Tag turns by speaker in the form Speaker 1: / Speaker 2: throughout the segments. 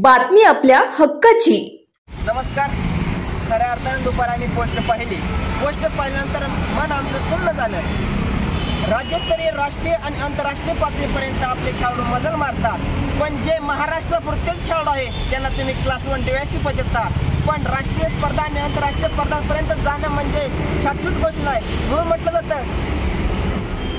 Speaker 1: बातमी आपल्या हक्काची।
Speaker 2: नमस्कार। खऱ्या अर्थाने दुपारी आम्ही पोस्ट पाहिल्यानंतर मन आमचं सुन्न झालं। राज्यस्तरीय, राष्ट्रीय आणि आंतरराष्ट्रीय पातळीपर्यंत आपले खेळाडू मजल मारतात, पण जे महाराष्ट्रापुरतेच खेळाडू आहे त्यांना तुम्ही क्लास 1 DYSP पद देता। पण राष्ट्रीय स्पर्धा आणि आंतरराष्ट्रीय स्पर्धांपर्यंत जाणं म्हणजे छाटछूट गोष्ट नाही। म्हणून म्हटलं जातं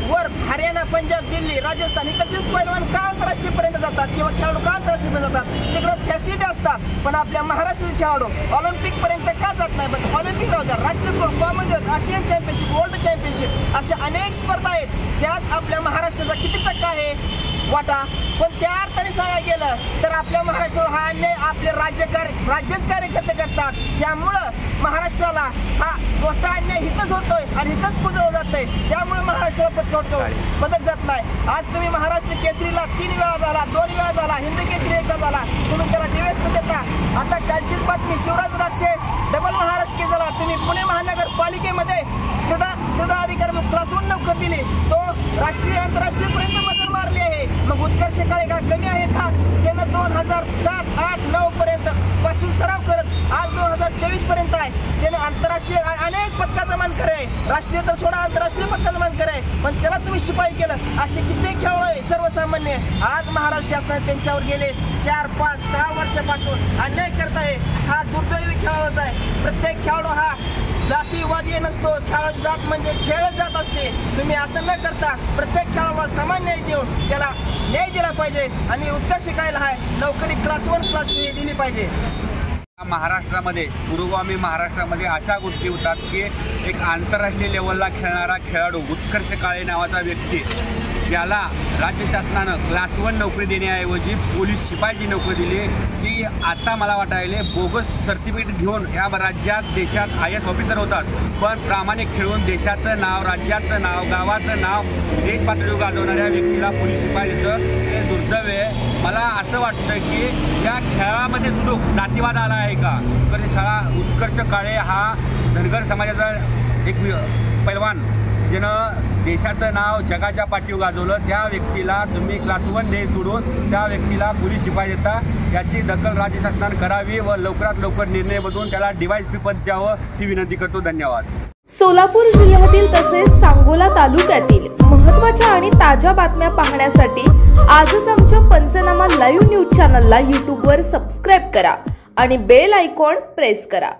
Speaker 2: वर हरियाणा, पंजाब, दिल्ली, राजस्थान इकडचेच पैलवान का आंतरराष्ट्रीयपर्यंत जातात किंवा खेळाडू का आंतरराष्ट्रीयपर्यंत जातात? तिकडे फॅसिलिटी असतात, पण आपल्या महाराष्ट्राचे खेळाडू ऑलिम्पिकपर्यंत का जात नाही? पण ऑलिम्पिक राहू द्या, राष्ट्रीय Commonwealth, Asian championship, world championship अशा अनेक स्पर्धा आहेत। त्यात आपल्या महाराष्ट्राचा किती टक्का आहे वाटा? पण त्या अर्थाने सांगायला गेलं तर आपल्या महाराष्ट्रावर हा अन्याय आपले राज्यच कार्यकर्ते करतात। त्यामुळं महाराष्ट्राला हा मोठा अन्याय हितच होतोय आणि हितच कुजवलं जातंय। त्यामुळे महाराष्ट्राला पदक जात नाही। आज तुम्ही महाराष्ट्र केसरीला 3 वेळा झाला, 2 वेळा झाला, हिंद केसरी एकदा झाला, तुम्ही त्याला DYSP देता। आता कालचीच बातमी, शिवराज राक्षे डबल महाराष्ट्र केसरी झाला। तुम्ही पुणे महानगरपालिकेमध्ये क्रीडा अधिकारी क्लास 1 नोकरी दिली, तो राष्ट्रीय आंतरराष्ट्रीय पर्यंत मजल मारली आहे। मग उत्कर्ष काळे का कमी आहे का? त्यानं 2007, 8, 9 पर्यंत पासून सराव करत आज 2024 पर्यंत आहे। त्यानं आंतरराष्ट्रीय अनेक पदकाचा मानकर आहे, राष्ट्रीय तर सोडा आंतरराष्ट्रीय पदकाचा मानकर आहे, पण त्याला तुम्ही शिपाई केलं। असे कित्येक खेळाडू आहे सर्वसामान्य आज महाराष्ट्र शासनाने त्यांच्यावर गेले 4, 5, 6 वर्षापासून अन्याय करत आहे। हा दुर्दैवी खेळाडूच आहे। प्रत्येक खेळाडू हा जातीवादी नसतो, खेळाडू जात म्हणजे खेळच जात असते। तुम्ही असं न करता प्रत्येक खेळाडूला समान न्याय देऊन त्याला न्याय दिला पाहिजे आणि उत्कर्ष कायला आहे लवकरी क्लास 1, क्लास 2 दिली पाहिजे।
Speaker 3: महाराष्ट्रामध्ये, पुरोगामी महाराष्ट्रामध्ये अशा गोष्टी होतात की एक आंतरराष्ट्रीय लेवलला खेळणारा खेळाडू उत्कर्ष काळे नावाचा व्यक्ती, ज्याला राज्य शासनानं क्लास 1 नोकरी देण्याऐवजी पोलीस शिपाईची नोकरी दिली, की आता मला वाटायले बोगस सर्टिफिकेट घेऊन या राज्यात देशात IAS ऑफिसर होतात, पण प्रामाणिक खेळून देशाचं नाव, राज्याचं नाव, गावाचं नाव देश पातळीवर गाजवणाऱ्या व्यक्तीला पोलीस शिपाई देतं, हे दुर्दैव आहे। मला असं वाटतं की या खेळामध्ये सुद्धा जातीवाद आला आहे का? उत्कर्ष काळे हा धनगर समाजाचा एक पैलवान, ज्यानं देशाचं नाव जगाच्या पाठीवर गाजवलं, त्या व्यक्तीला तुम्ही क्लास 1 डे सोडून त्या व्यक्तीला पोलीस शिपाई देता। याची दखल राज्य शासनाने करावी व लवकरात लवकर निर्णय बदलून त्याला DYSP पद द्यावं ही विनंती करतो। धन्यवाद।
Speaker 1: सोलापूर जिल्ह्यातील तसेच सांगोला तालुक्यातील महत्त्वाच्या आणि ताज्या बातम्या पाहण्यासाठी आजच आमच्या पंचनामा लाईव्ह न्यूज चॅनलला YouTube वर सबस्क्राईब करा आणि बेल आयकॉन प्रेस करा।